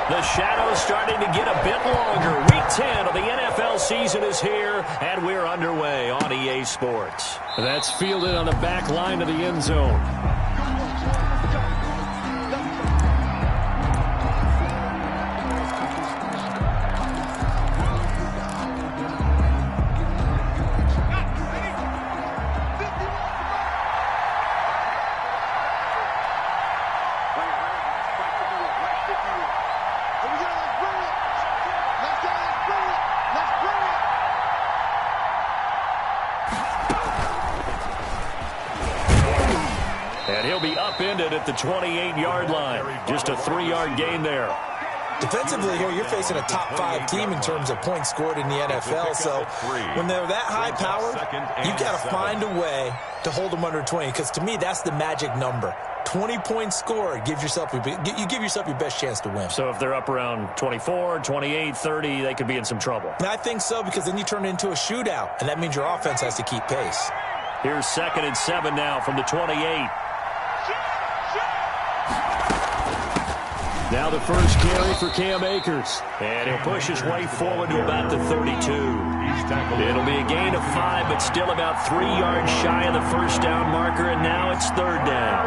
The shadow's starting to get a bit longer. Week 10 of the NFL season is here, and we're underway on EA Sports. That's fielded on the back line of the end zone. Upended at the 28-yard line. Just a 3-yard gain there. Defensively here, you're facing a top-5 team in terms of points scored in the NFL. So when they're that high-powered, you've got to find a way to hold them under 20. Because to me, that's the magic number. 20 points scored, you give yourself your best chance to win. So if they're up around 24, 28, 30, they could be in some trouble. And I think so, because then you turn it into a shootout, and that means your offense has to keep pace. Here's 2nd and 7 now from the 28. Now the first carry for Cam Akers. And he'll push his way forward to about the 32. It'll be a gain of 5, but still about 3 yards shy of the first down marker, and now it's 3rd down.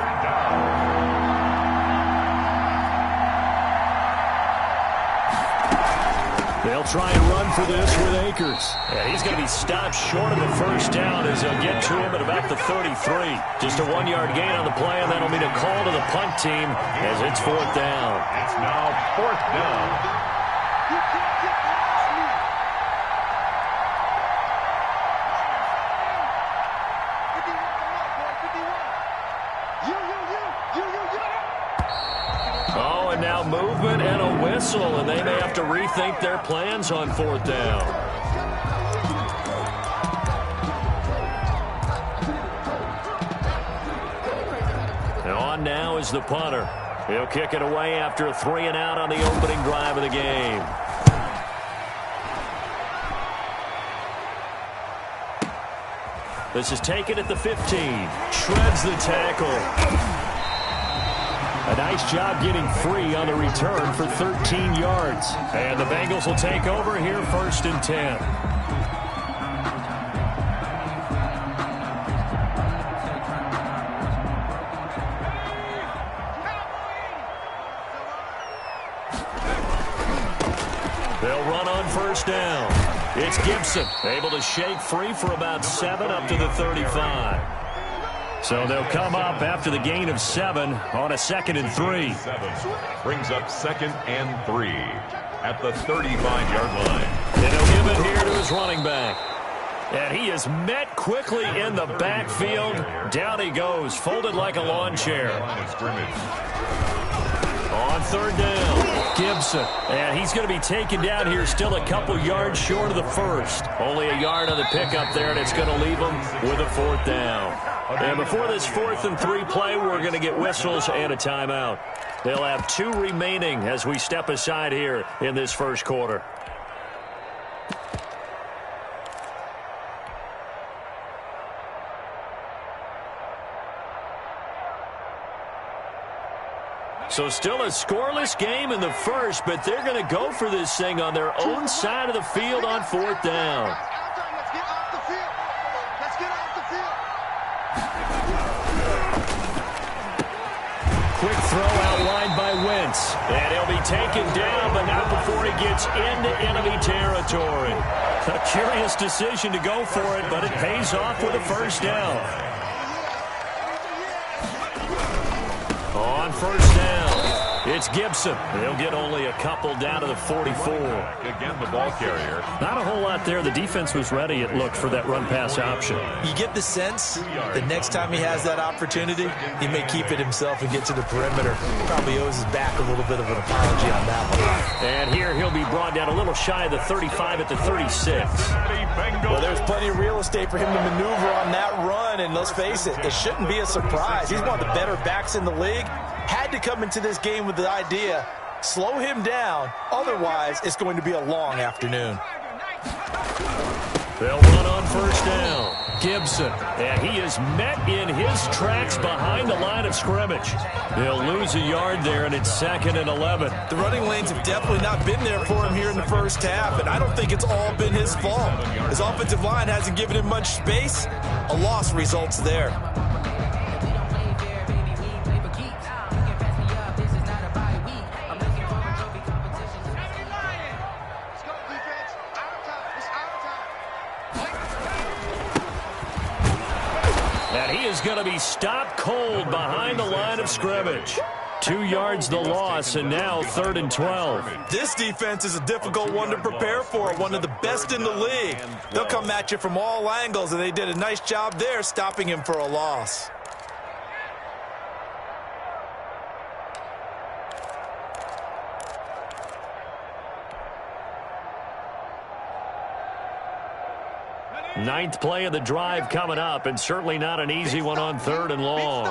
They'll try and run for this with Akers. Yeah, he's going to be stopped short of the first down as they'll get to him at about the 33. Just a 1-yard gain on the play, and that'll mean a call to the punt team as it's 4th down. It's now 4th down. Oh, and now movement and a whistle, and they may have to rethink their plans on 4th down. And on now is the punter. He'll kick it away after a 3-and-out on the opening drive of the game. This is taken at the 15. Shreds the tackle. A nice job getting free on the return for 13 yards. And the Bengals will take over here 1st and 10. They'll run on 1st down. It's Gibson, able to shake free for about 7 up to the 35. So they'll come up after the gain of 7 on a 2nd and 3. Brings up 2nd and 3 at the 35-yard line. And he'll give it here to his running back. And he is met quickly in the backfield. Down he goes, folded like a lawn chair. On 3rd down, Gibson. And he's going to be taken down here still a couple yards short of the first. Only a yard on the pickup there, and it's going to leave him with a 4th down. And before this 4th and 3 play, we're going to get whistles and a timeout. They'll have 2 remaining as we step aside here in this first quarter. So still a scoreless game in the first, but they're going to go for this thing on their own side of the field on 4th down. Quick throw outlined by Wentz. And he'll be taken down, but not before he gets into enemy territory. A curious decision to go for it, but it pays off with a 1st down. On 1st down, it's Gibson. He'll get only a couple down to the 44. Again, the ball carrier. Not a whole lot there. The defense was ready, it looked, for that run-pass option. You get the sense the next time he has that opportunity, he may keep it himself and get to the perimeter. Probably owes his back a little bit of an apology on that one. And here he'll be brought down a little shy of the 35 at the 36. Well, there's plenty of real estate for him to maneuver on that run, and let's face it, it shouldn't be a surprise. He's one of the better backs in the league. Had to come into this game with the idea, slow him down, otherwise it's going to be a long afternoon. They'll run on first down. Gibson, and he is met in his tracks behind the line of scrimmage. They'll lose a yard there, and it's 2nd and 11. The running lanes have definitely not been there for him here in the first half, and I don't think it's all been his fault. His offensive line hasn't given him much space. A loss results there. Is going to be stopped cold behind the line of scrimmage. 2 yards the loss, and now 3rd and 12. This defense is a difficult one to prepare for, one of the best in the league. They'll come at you from all angles, and they did a nice job there stopping him for a loss. Ninth play of the drive coming up, and certainly not an easy one on 3rd and long.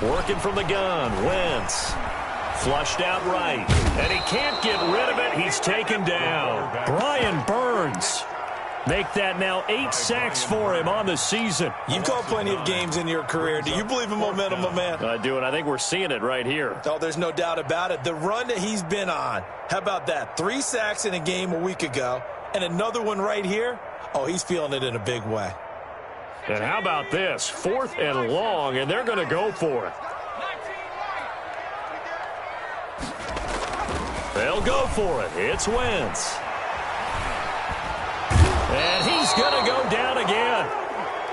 Working from the gun, Wentz. Flushed out right, and he can't get rid of it. He's taken down. Brian Burns. Make that now 8 sacks for him on the season. You've called plenty of games in your career. Do you believe in momentum, my man? I do, and I think we're seeing it right here. Oh, there's no doubt about it. The run that he's been on. How about that? 3 sacks in a game a week ago, and another one right here. Oh, he's feeling it in a big way. And how about this? 4th and long, and they're going to go for it. They'll go for it. It's Wentz. And he's going to go down again.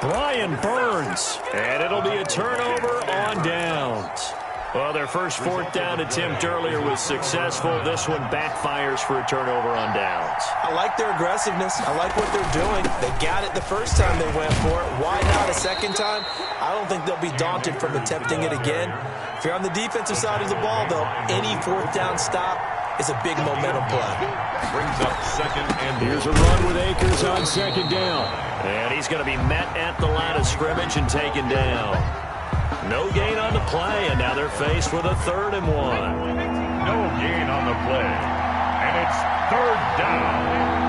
Brian Burns. And it'll be a turnover on downs. Well, their first 4th down attempt earlier was successful. This one backfires for a turnover on downs. I like their aggressiveness. I like what they're doing. They got it the first time they went for it. Why not a second time? I don't think they'll be daunted from attempting it again. If you're on the defensive side of the ball, though, any 4th down stop is a big momentum play. Brings up 2nd and here's a run with Akers on 2nd down. And he's going to be met at the line of scrimmage and taken down. No gain on the play, and now they're faced with a 3rd and 1. No gain on the play. And it's 3rd down.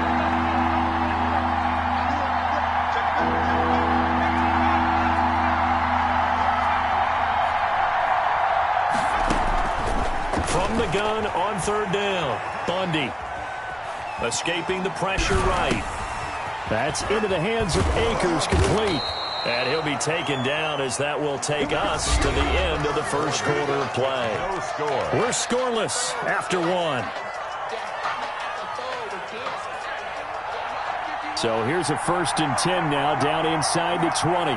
From the gun on 3rd down, Bundy escaping the pressure right. That's into the hands of Akers, complete. And he'll be taken down as that will take us to the end of the first quarter of play. No score. We're scoreless after 1. So here's a 1st and 10 now, down inside the 20.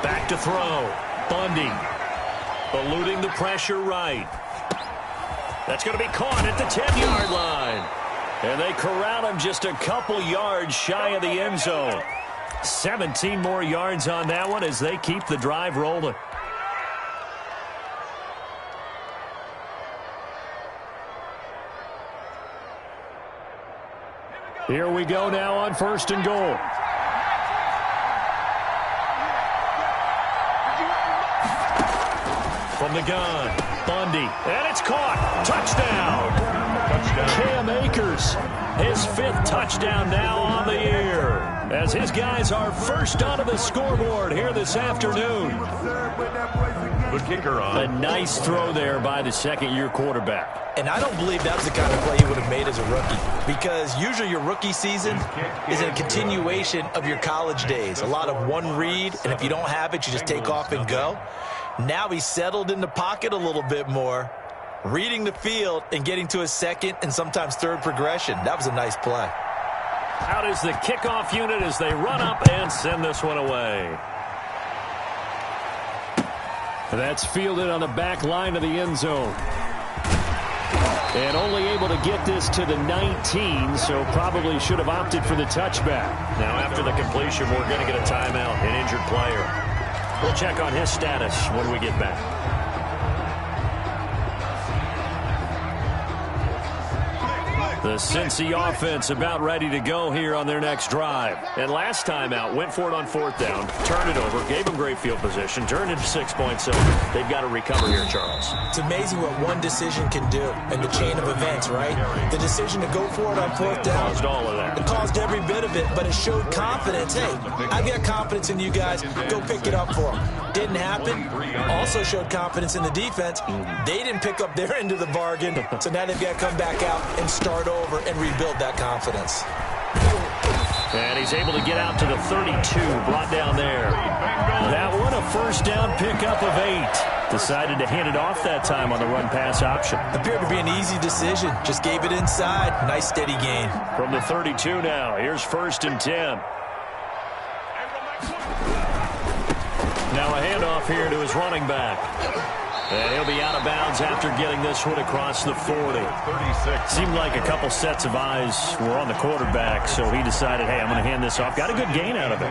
Back to throw. Bundy eluding the pressure right. That's going to be caught at the 10-yard line. And they corral him just a couple yards shy of the end zone. 17 more yards on that one as they keep the drive rolling. Here we go now on 1st and goal. From the gun, Bundy, and it's caught. Touchdown. Cam Akers, his 5th touchdown now on the year, as his guys are first onto the scoreboard here this afternoon. The kicker on. A nice throw there by the 2nd-year quarterback. And I don't believe that was the kind of play he would have made as a rookie, because usually your rookie season is a continuation of your college days. A lot of one read, and if you don't have it, you just take off and go. Now he's settled in the pocket a little bit more, reading the field and getting to his 2nd and sometimes 3rd progression. That was a nice play. Out is the kickoff unit as they run up and send this one away. That's fielded on the back line of the end zone. And only able to get this to the 19, so probably should have opted for the touchback. Now after the completion, we're going to get a timeout, an injured player. We'll check on his status when we get back. The Cincy offense about ready to go here on their next drive. And last time out, went for it on 4th down, turned it over, gave them great field position, turned into 6 points. So they've got to recover here, Charles. It's amazing what one decision can do in the chain of events, right? The decision to go for it on 4th down caused all of that. It caused every bit of it, but it showed confidence. Hey, I've got confidence in you guys. Go pick it up for them. Didn't happen. Also showed confidence in the defense. They didn't pick up their end of the bargain, so now they've got to come back out and start over and rebuild that confidence. And he's able to get out to the 32, brought down there. That one, a first down pickup of 8. Decided to hand it off that time on the run-pass option. Appeared to be an easy decision. Just gave it inside. Nice, steady gain. From the 32 now, here's 1st and 10. Now a handoff here to his running back. And he'll be out of bounds after getting this one across the 40. Seemed like a couple sets of eyes were on the quarterback, so he decided, hey, I'm going to hand this off. Got a good gain out of it.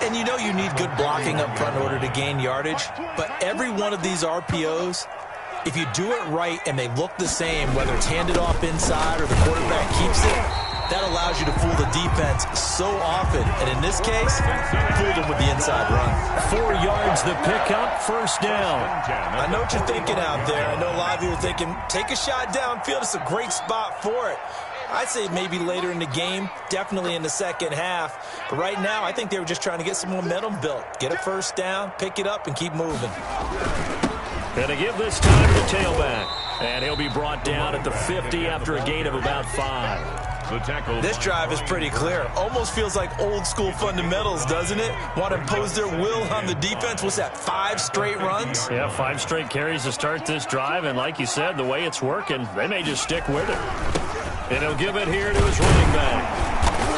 And you know you need good blocking up front in order to gain yardage, but every one of these RPOs, if you do it right and they look the same, whether it's handed off inside or the quarterback keeps it, that allows you to fool the defense so often. And in this case, fooled them with the inside run. 4 yards the pickup, first down. I know what you're thinking out there. I know a lot of you are thinking, take a shot downfield. It's a great spot for it. I'd say maybe later in the game, definitely in the second half. But right now, I think they were just trying to get some momentum built. Get a first down, pick it up, and keep moving. Going to give this time to the tailback. And he'll be brought down at the 50 after a gain of about 5. This drive is pretty clear. Almost feels like old school fundamentals, doesn't it? Want to impose their will on the defense. What's that, 5 straight runs? Yeah, 5 straight carries to start this drive. And like you said, the way it's working, they may just stick with it. And he'll give it here to his running back.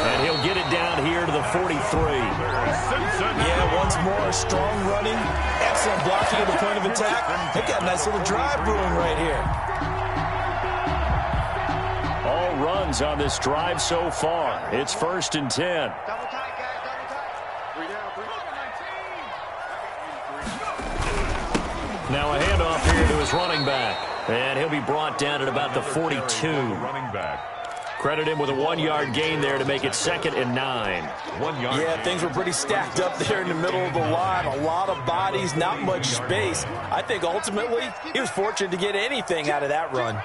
And he'll get it down here to the 43. Yeah, once more, strong running. Excellent blocking at the point of attack. They got a nice little drive brewing right here. All runs on this drive so far. It's 1st and 10. Now a handoff here to his running back. And he'll be brought down at about the 42. Credit him with a 1-yard gain there to make it 2nd and 9. 1 yard. Yeah, things were pretty stacked up there in the middle of the line. A lot of bodies, not much space. I think ultimately he was fortunate to get anything out of that run.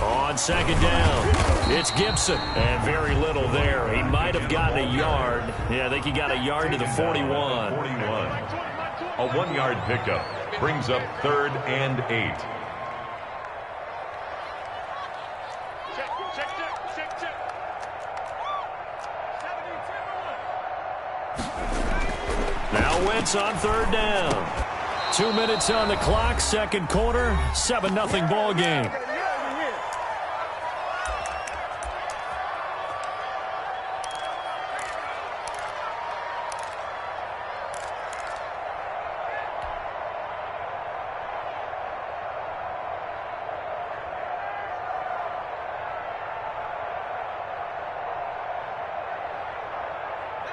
On 2nd down, it's Gibson. And very little there. He might have gotten a yard. Yeah, I think he got a yard to the 41. 41. A 1-yard pickup brings up 3rd and 8. Now Wentz on 3rd down. 2 minutes on the clock, 2nd quarter, 7-0 ball game.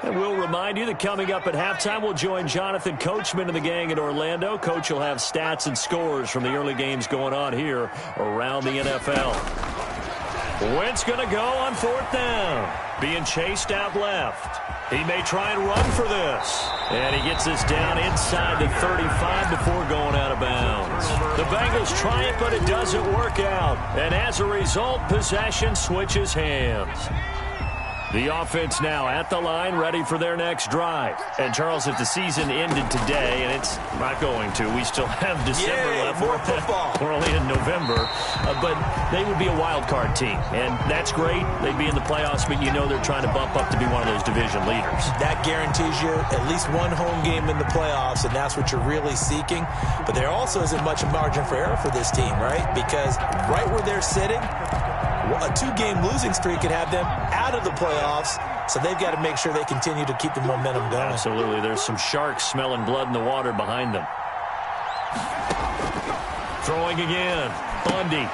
And we'll remind you that coming up at halftime, we'll join Jonathan Coachman and the gang in Orlando. Coach will have stats and scores from the early games going on here around the NFL. Wentz going to go on 4th down. Being chased out left. He may try and run for this. And he gets this down inside the 35 before going out of bounds. The Bengals try it, but it doesn't work out. And as a result, possession switches hands. The offense now at the line, ready for their next drive. And, Charles, if the season ended today, and it's not going to, we still have December left. More football. We're only in November. But they would be a wild card team. And that's great. They'd be in the playoffs, but you know they're trying to bump up to be one of those division leaders. That guarantees you at least one home game in the playoffs, and that's what you're really seeking. But there also isn't much margin for error for this team, right? Because right where they're sitting, a 2-game losing streak could have them out of the playoffs, so they've got to make sure they continue to keep the momentum going. Absolutely. There's some sharks smelling blood in the water behind them. Throwing again. Bundy.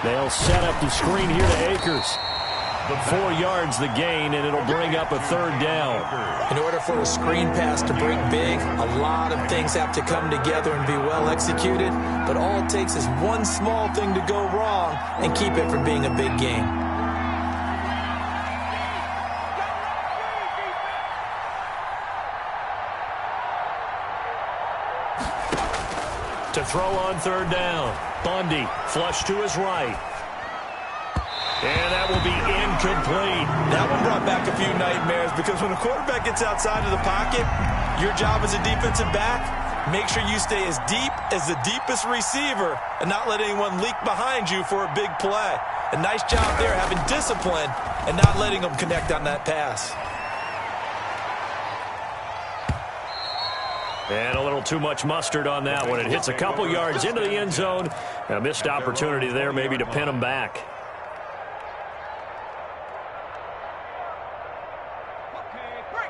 They'll set up the screen here to Akers. 4 yards the gain, and it'll bring up a 3rd down. In order for a screen pass to break big, a lot of things have to come together and be well executed, but all it takes is one small thing to go wrong and keep it from being a big game. To throw on 3rd down. Bundy, flush to his right. And that will be incomplete. That one brought back a few nightmares because when a quarterback gets outside of the pocket, your job as a defensive back, make sure you stay as deep as the deepest receiver and not let anyone leak behind you for a big play. A nice job there having discipline and not letting them connect on that pass. And a little too much mustard on that one. It hits a couple yards into the end zone. A missed opportunity there maybe to pin them back.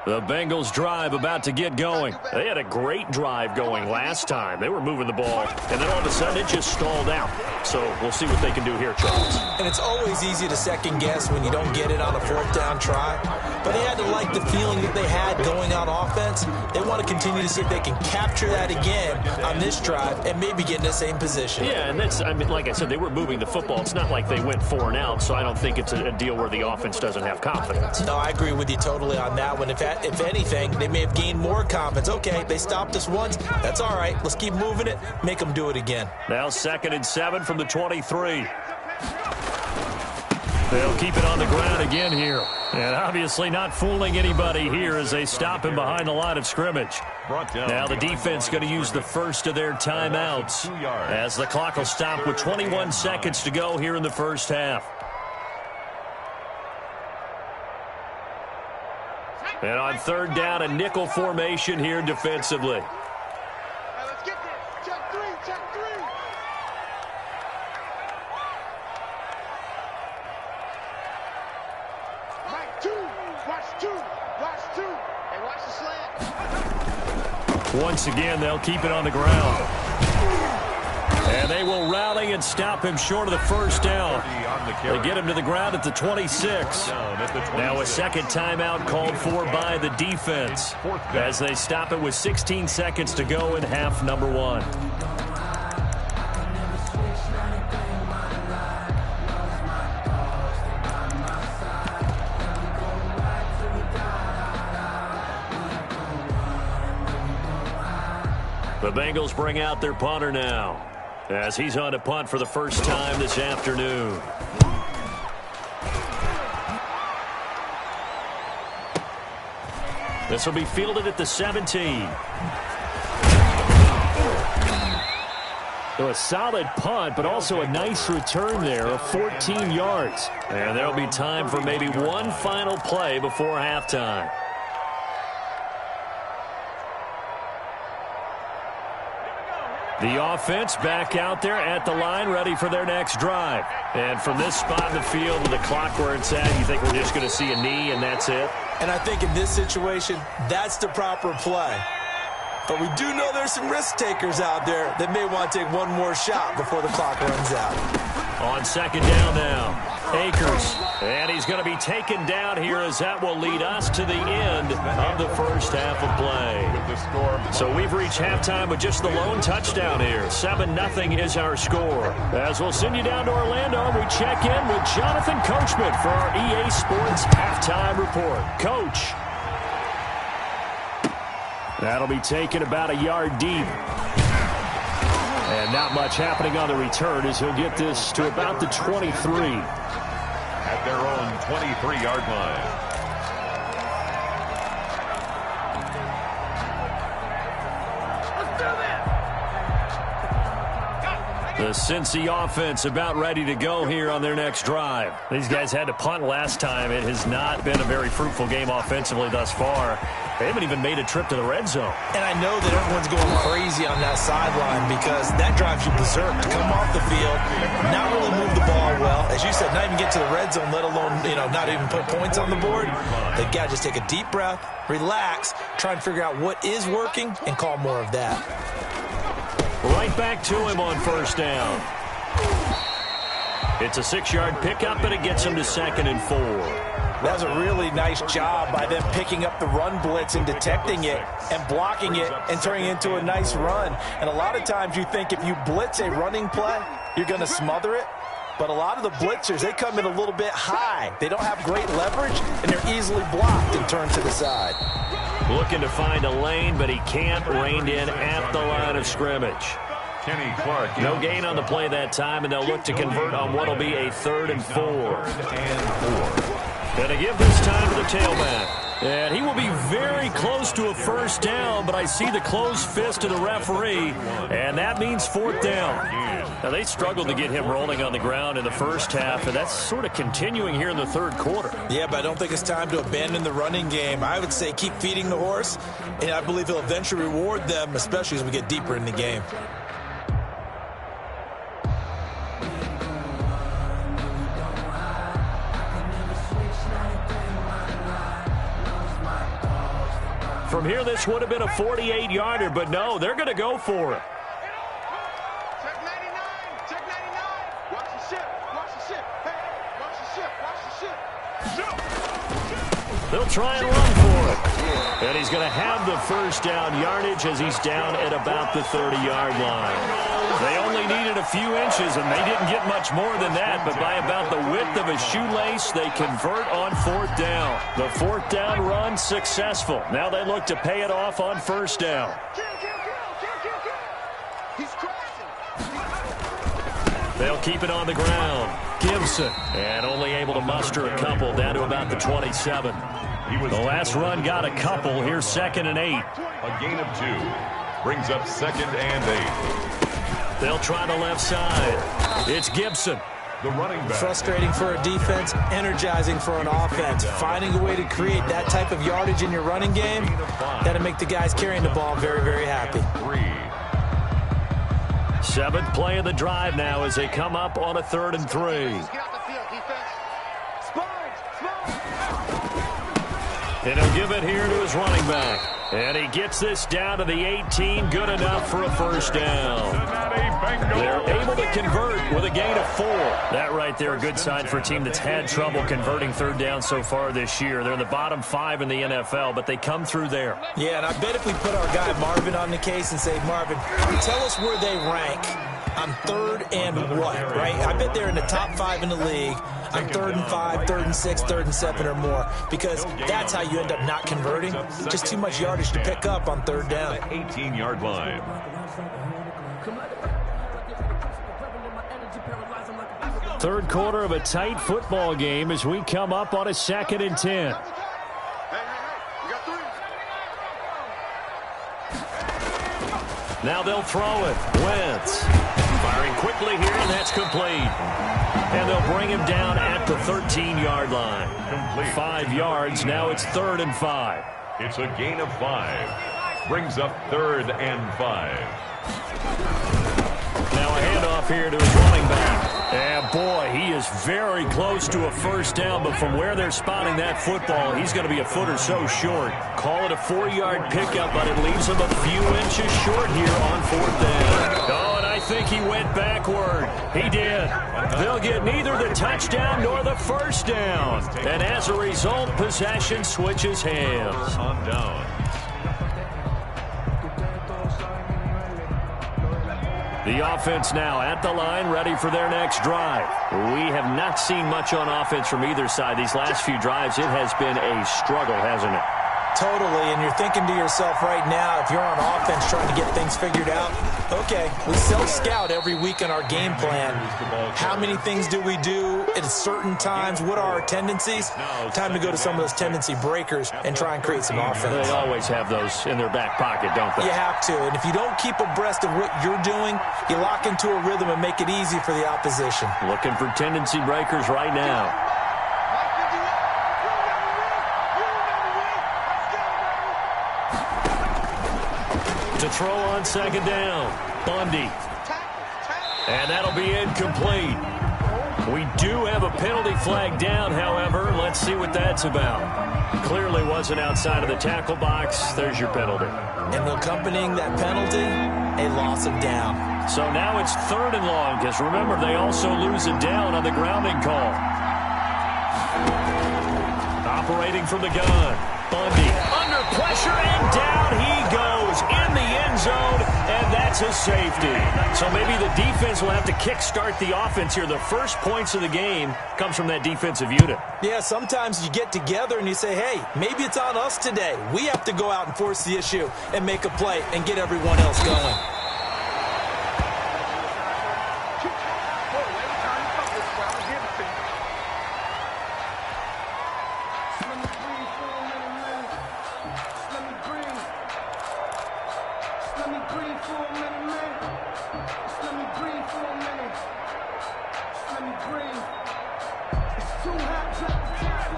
The Bengals drive about to get going. They had a great drive going last time. They were moving the ball, and then all of a sudden it just stalled out. So we'll see what they can do here, Charles. And it's always easy to second guess when you don't get it on a 4th down try. But they had to like the feeling that they had going on offense. They want to continue to see if they can capture that again on this drive and maybe get in the same position. Yeah, and that's, I mean, like I said, they were moving the football. It's not like they went 4 and out, so I don't think it's a deal where the offense doesn't have confidence. No, I agree with you totally on that one. If anything, they may have gained more confidence. Okay, they stopped us once. That's all right. Let's keep moving it. Make them do it again. Now 2nd and 7 from the 23. They'll keep it on the ground again here. And obviously not fooling anybody here as they stop him behind the line of scrimmage. Now the defense going to use the first of their timeouts as the clock will stop with 21 seconds to go here in the first half. And on 3rd down, a nickel formation here defensively. Let's get this. Check 3, check 3. Right 2, watch 2, watch 2. Hey, watch the slant. Once again, they'll keep it on the ground. And they will rally and stop him short of the 1st down. They get him to the ground at the 26. Now a 2nd timeout called for by the defense as they stop it with 16 seconds to go in half number 1. The Bengals bring out their punter now as he's on to punt for the first time this afternoon. This will be fielded at the 17. So a solid punt, but also a nice return there of 14 yards. And there'll be time for maybe one final play before halftime. The offense back out there at the line, ready for their next drive. And from this spot in the field with the clock where it's at, you think we're just going to see a knee and that's it? And I think in this situation, that's the proper play. But we do know there's some risk takers out there that may want to take one more shot before the clock runs out. On 2nd down now, Akers. And he's going to be taken down here as that will lead us to the end of the first half of play. So we've reached halftime with just the lone touchdown here. 7-0 is our score. As we'll send you down to Orlando, we check in with Jonathan Coachman for our EA Sports Halftime Report. Coach. That'll be taken about a yard deep. And not much happening on the return as he'll get this to about the 23. At their own 23-yard line. The Cincy offense about ready to go here on their next drive. These guys had to punt last time. It has not been a very fruitful game offensively thus far. They haven't even made a trip to the red zone. And I know that everyone's going crazy on that sideline because that drives you berserk to come off the field, not really move the ball well. As you said, not even get to the red zone, let alone, not even put points on the board. They've got to just take a deep breath, relax, try and figure out what is working, and call more of that. Right back to him on 1st down. It's a 6-yard pickup, and it gets him to 2nd and 4. That was a really nice job by them picking up the run blitz and detecting it and blocking it and turning it into a nice run. And a lot of times you think if you blitz a running play, you're going to smother it. But a lot of the blitzers, they come in a little bit high. They don't have great leverage, and they're easily blocked and turned to the side. Looking to find a lane, but he can't. Reined in at the line of scrimmage. Kenny Clark. No gain on the play that time, and they'll look to convert on what will be a 3rd and 4. And to give this time to the tailback. And he will be very close to a first down, but I see the closed fist of the referee, and that means 4th down. Now, they struggled to get him rolling on the ground in the first half, and that's sort of continuing here in the 3rd quarter. Yeah, but I don't think it's time to abandon the running game. I would say keep feeding the horse, and I believe he'll eventually reward them, especially as we get deeper in the game. From here, this would have been a 48-yarder, but no, they're going to go for it. Check 99. Check 99. Watch the ship. Watch the ship. Hey, watch the ship. Watch the ship. They'll try and run for it. And he's going to have the first down yardage as he's down at about the 30-yard line. They only needed a few inches, and they didn't get much more than that, but by about the width of a shoelace, they convert on 4th down. The 4th down run successful. Now they look to pay it off on 1st down. He's crashing. They'll keep it on the ground. Gibson, and only able to muster a couple down to about the 27. The last run got a couple. Here's 2nd and 8. A gain of 2. Brings up 2nd and 8. They'll try the left side. It's Gibson. The running back. Frustrating for a defense, energizing for an offense. Finding a way to create that type of yardage in your running game, that'll make the guys carrying the ball very, very happy. 7th play of the drive now as they come up on a 3rd and 3. Get out the field, defense. Sponge. And he'll give it here to his running back. And he gets this down to the 18, good enough for a first down. They're able to convert with a gain of 4. That right there, a good sign for a team that's had trouble converting 3rd down so far this year. They're in the bottom 5 in the NFL, but they come through there. Yeah, and I bet if we put our guy Marvin on the case and say, Marvin, tell us where they rank on 3rd and what, right? I bet they're in the top 5 in the league on 3rd and 5, 3rd and 6, 3rd and 7 or more, because that's how you end up not converting. Just too much yardage to pick up on 3rd down. 18-yard line. Third quarter of a tight football game as we come up on a 2nd and 10. Hey, we got 3. Now they'll throw it. Wentz firing quickly here, and that's complete. And they'll bring him down at the 13-yard line. 5 yards. Now it's 3rd and 5. It's a gain of 5. Brings up 3rd and 5. Now a handoff here to his running back. And boy, he is very close to a first down, but from where they're spotting that football, he's going to be a foot or so short. Call it a 4-yard pickup, but it leaves him a few inches short here on 4th down. Oh, and I think he went backward. He did. They'll get neither the touchdown nor the first down. And as a result, possession switches hands. On down. The offense now at the line, ready for their next drive. We have not seen much on offense from either side. These last few drives, it has been a struggle, hasn't it? Totally, and you're thinking to yourself right now, if you're on offense trying to get things figured out, okay, we self-scout every week in our game plan. How many things do we do at certain times? What are our tendencies? Time to go to some of those tendency breakers and try and create some offense. They always have those in their back pocket, don't they? You have to, and if you don't keep abreast of what you're doing, you lock into a rhythm and make it easy for the opposition. Looking for tendency breakers right now. To throw on 2nd down, Bundy. And that'll be incomplete. We do have a penalty flag down, however. Let's see what that's about. Clearly wasn't outside of the tackle box. There's your penalty. And accompanying that penalty, a loss of down. So now it's 3rd and long, because remember, they also lose a down on the grounding call. Operating from the gun. Bundy under pressure, and down he goes in the end zone, and that's a safety. So maybe the defense will have to kickstart the offense here. The first points of the game comes from that defensive unit. Yeah, sometimes you get together and you say, hey, maybe it's on us today. We have to go out and force the issue and make a play and get everyone else going.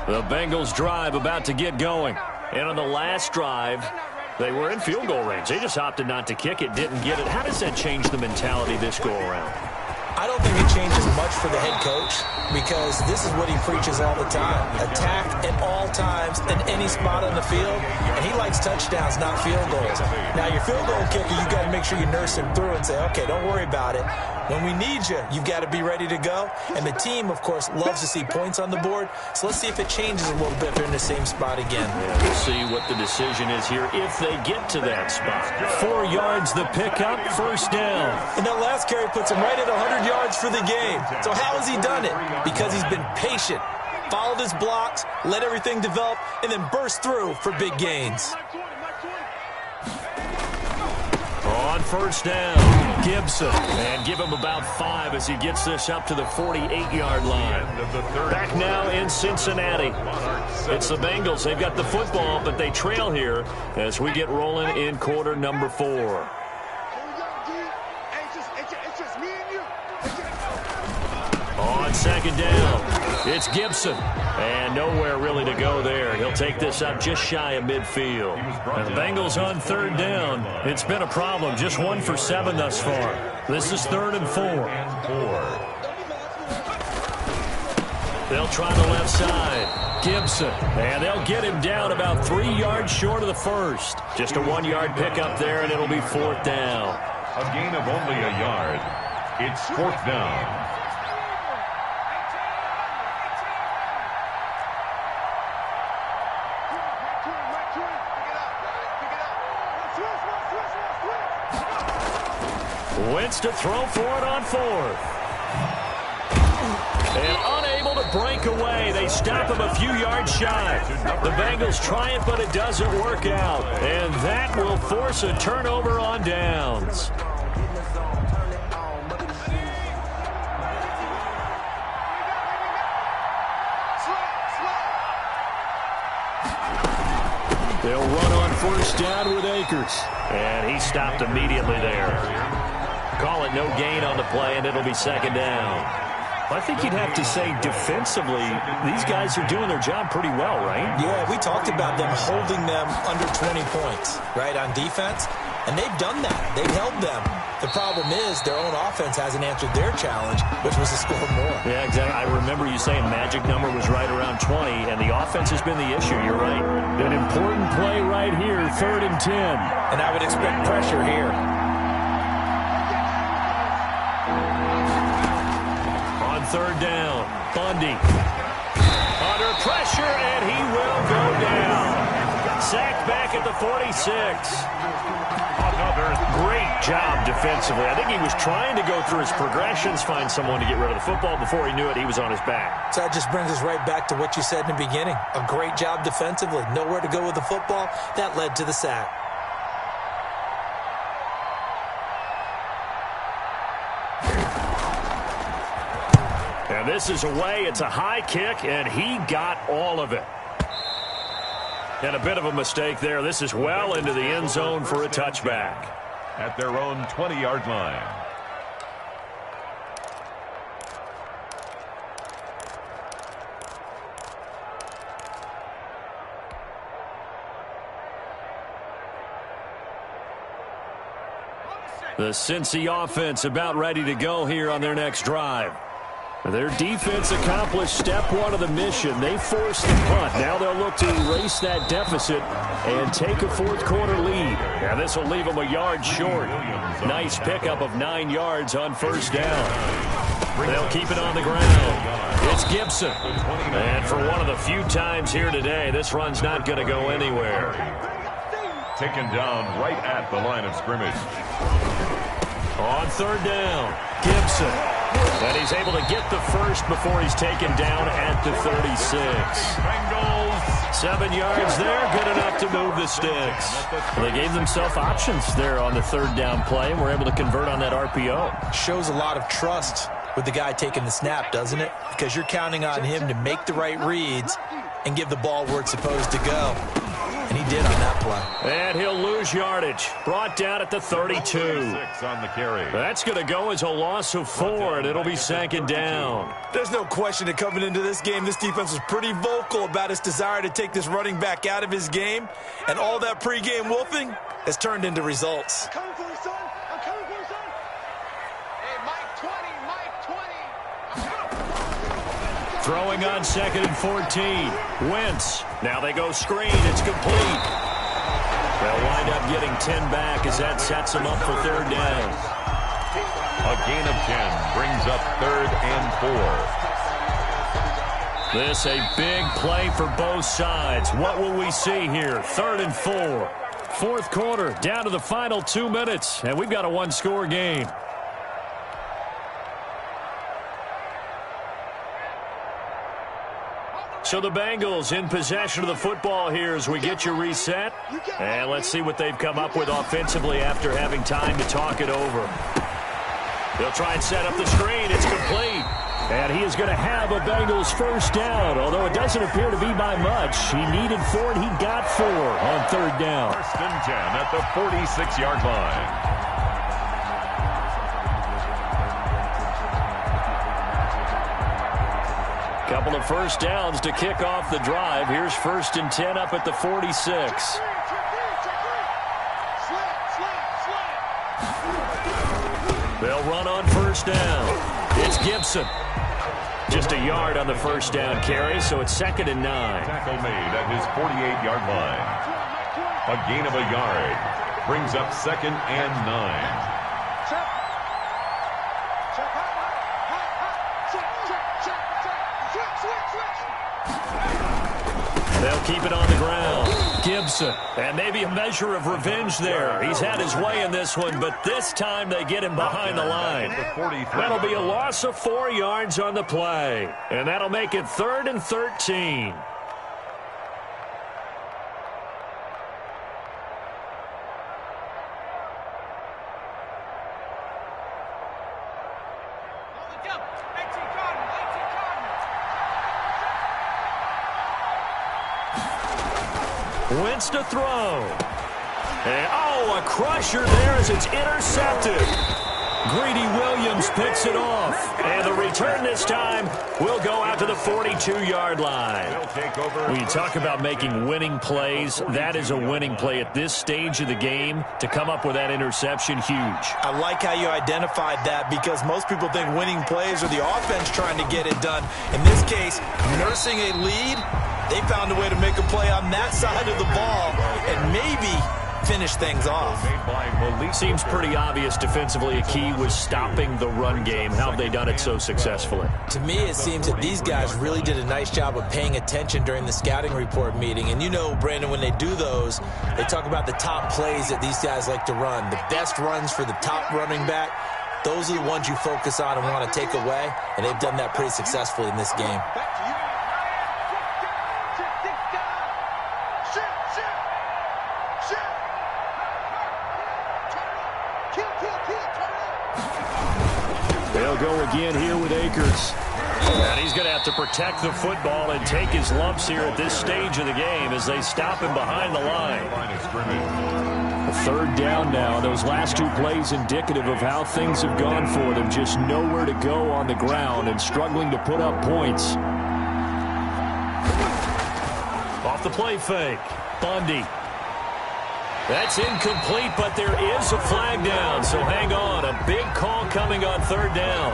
The Bengals drive about to get going. And on the last drive, they were in field goal range. They just opted not to kick it, didn't get it. How does that change the mentality this go around? I don't think it changes much for the head coach, because this is what he preaches all the time. Attack at all times in any spot on the field, and he likes touchdowns, not field goals. Now, your field goal kicker, you've got to make sure you nurse him through and say, okay, don't worry about it. When we need you, you've got to be ready to go. And the team, of course, loves to see points on the board. So let's see if it changes a little bit if they're in the same spot again. Yeah, we'll see what the decision is here if they get to that spot. 4 yards the pickup, 1st down. And that last carry puts him right at 100 yards for the game. So how has he done it? Because he's been patient, followed his blocks, let everything develop, and then burst through for big gains. On 1st down, Gibson. And give him about 5 as he gets this up to the 48-yard line. Back now in Cincinnati. It's the Bengals. They've got the football, but they trail here as we get rolling in quarter number 4. On 2nd down, it's Gibson. And nowhere really to go there. He'll take this up just shy of midfield. And the Bengals on 3rd down. It's been a problem. Just 1 for 7 thus far. This is 3rd and 4. They'll try the left side. Gibson. And they'll get him down about 3 yards short of the first. Just a 1-yard pickup there, and it'll be 4th down. A gain of only a yard. It's 4th down. Wentz to throw for it on 4th. And unable to break away. They stop him a few yards shy. The Bengals try it, but it doesn't work out. And that will force a turnover on downs. They'll run on 1st down with Akers. And he stopped immediately there. Call it no gain on the play, and it'll be 2nd down. I think you'd have to say defensively, these guys are doing their job pretty well, right? Yeah, we talked about them holding them under 20 points, right, on defense. And they've done that. They've held them. The problem is their own offense hasn't answered their challenge, which was to score more. Yeah, exactly. I remember you saying magic number was right around 20, and the offense has been the issue. You're right. An important play right here, 3rd and 10. And I would expect pressure here. On 3rd down, Bundy. Under pressure, and he will go down. Sacked back at the 46. Another great job defensively. I think he was trying to go through his progressions, find someone to get rid of the football. Before he knew it, he was on his back. So that just brings us right back to what you said in the beginning. A great job defensively. Nowhere to go with the football. That led to the sack. And this is away. It's a high kick, and he got all of it. And a bit of a mistake there. This is well into the end zone for a touchback. At their own 20-yard line. The Cincy offense about ready to go here on their next drive. Their defense accomplished step one of the mission. They forced the punt. Now they'll look to erase that deficit and take a fourth-quarter lead. Now this will leave them a yard short. Nice pickup of 9 yards on first down. They'll keep it on the ground. It's Gibson. And for one of the few times here today, this run's not going to go anywhere. Taken down right at the line of scrimmage. On third down, Gibson. And he's able to get the first before he's taken down at the 36. Bengals. 7 yards there, good enough to move the sticks. Well, they gave themselves options there on the third down play, and were able to convert on that RPO. Shows a lot of trust with the guy taking the snap, doesn't it? Because you're counting on him to make the right reads and give the ball where it's supposed to go. And he did on that play. And he'll lose yardage. Brought down at the 32. 6 on the carry. That's going to go as a loss of 4, and it'll be second down. There's no question that coming into this game, this defense was pretty vocal about its desire to take this running back out of his game. And all that pregame wolfing has turned into results. I'm coming for you, son. I'm coming for you, son. Hey, Mike 20, Throwing on 2nd and 14. Wentz. Now they go screen. It's complete. They'll wind up getting 10 back as that sets them up for third down. A gain of 10 brings up 3rd and 4. This a big play for both sides. What will we see here? 3rd and 4. Fourth quarter, down to the final 2 minutes, and we've got a one-score game. So the Bengals in possession of the football here as we get you reset. And let's see what they've come up with offensively after having time to talk it over. They'll try and set up the screen. It's complete. And he is going to have a Bengals first down, although it doesn't appear to be by much. He needed 4, and he got 4 on third down. 1st and 10 at the 46-yard line. Couple of first downs to kick off the drive. Here's 1st and 10 up at the 46. They'll run on first down. It's Gibson. Just a yard on the first down carry, so it's 2nd and 9. Tackle made at his 48-yard line. A gain of a yard brings up 2nd and 9. They'll keep it on the ground. Gibson. And maybe a measure of revenge there. He's had his way in this one, but this time they get him behind the line. That'll be a loss of 4 yards on the play. And that'll make it 3rd and 13. Wentz to throw. And, a crusher there as it's intercepted. Greedy Williams picks it off. And the return this time will go out to the 42-yard line. When you talk about making winning plays, that is a winning play at this stage of the game. To come up with that interception, huge. I like how you identified that because most people think winning plays are the offense trying to get it done. In this case, nursing a lead, they found a way to make a play on that side of the ball and maybe finish things off. Seems pretty obvious defensively. A key was stopping the run game. How have they done it so successfully? To me, it seems that these guys really did a nice job of paying attention during the scouting report meeting. And you know, Brandon, when they do those, they talk about the top plays that these guys like to run. The best runs for the top running back, those are the ones you focus on and want to take away. And they've done that pretty successfully in this game. They'll go again here with Akers. And he's going to have to protect the football and take his lumps here at this stage of the game as they stop him behind the line. A third down now. Those last 2 plays indicative of how things have gone for them. Just nowhere to go on the ground and struggling to put up points. Off the play fake. Bundy. That's incomplete, but there is a flag down, so hang on. A big call coming on third down.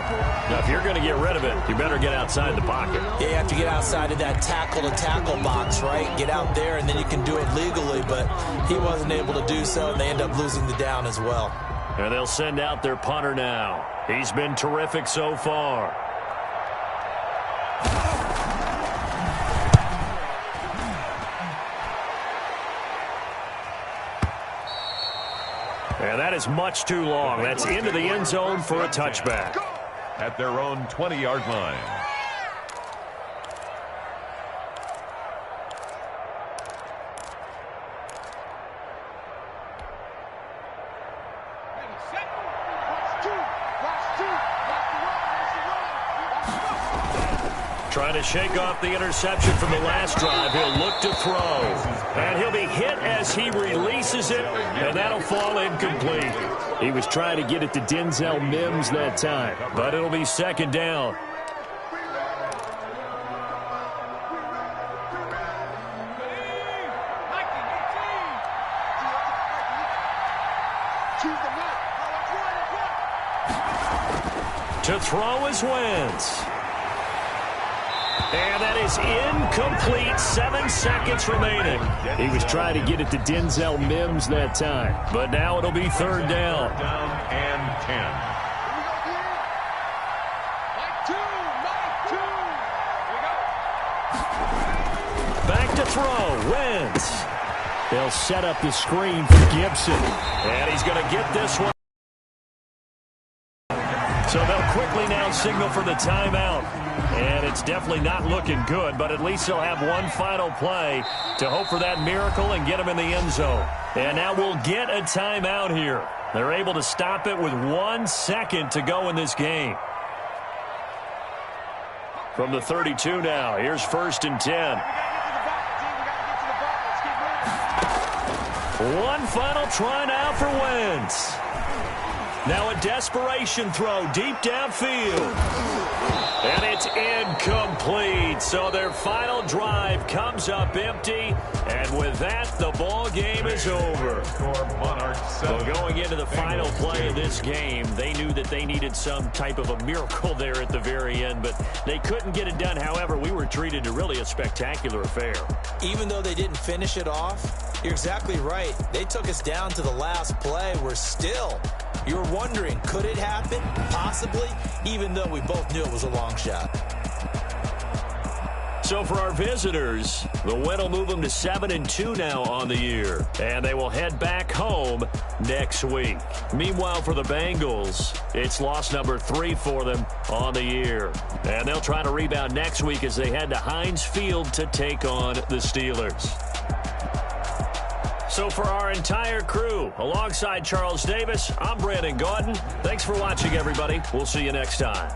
Now, if you're going to get rid of it, you better get outside the pocket. Yeah, you have to get outside of that tackle-to-tackle box, right? Get out there, and then you can do it legally, but he wasn't able to do so, and they end up losing the down as well. And they'll send out their punter now. He's been terrific so far. And that is much too long. That's into the end zone for a touchback. At their own 20-yard line. Trying to shake off the interception from the last drive. He'll look to throw. And he'll be hit as he releases it, and that'll fall incomplete. He was trying to get it to Denzel Mims that time, but it'll be second down. To throw is Wentz. And that is incomplete. 7 seconds remaining. He was trying to get it to Denzel Mims that time. But now it'll be third down. Down and 10. Back to throw. Wentz. They'll set up the screen for Gibson. And he's going to get this one. So they'll quickly now signal for the timeout. And it's definitely not looking good, but at least they'll have one final play to hope for that miracle and get him in the end zone. And now we'll get a timeout here. They're able to stop it with 1 second to go in this game. From the 32 now, here's 1st and 10. One final try now for Wentz. Now a desperation throw deep downfield. And it's incomplete. So their final drive comes up empty. And with that, the ball game is over. So going into the final play of this game, they knew that they needed some type of a miracle there at the very end, but they couldn't get it done. However, we were treated to really a spectacular affair. Even though they didn't finish it off, you're exactly right. They took us down to the last play. We're still, you're wondering, could it happen? Possibly, even though we both knew it was a long shot. So for our visitors, the win will move them to 7-2 now on the year. And they will head back home next week. Meanwhile, for the Bengals, it's loss number 3 for them on the year. And they'll try to rebound next week as they head to Heinz Field to take on the Steelers. So for our entire crew, alongside Charles Davis, I'm Brandon Gaudin. Thanks for watching, everybody. We'll see you next time.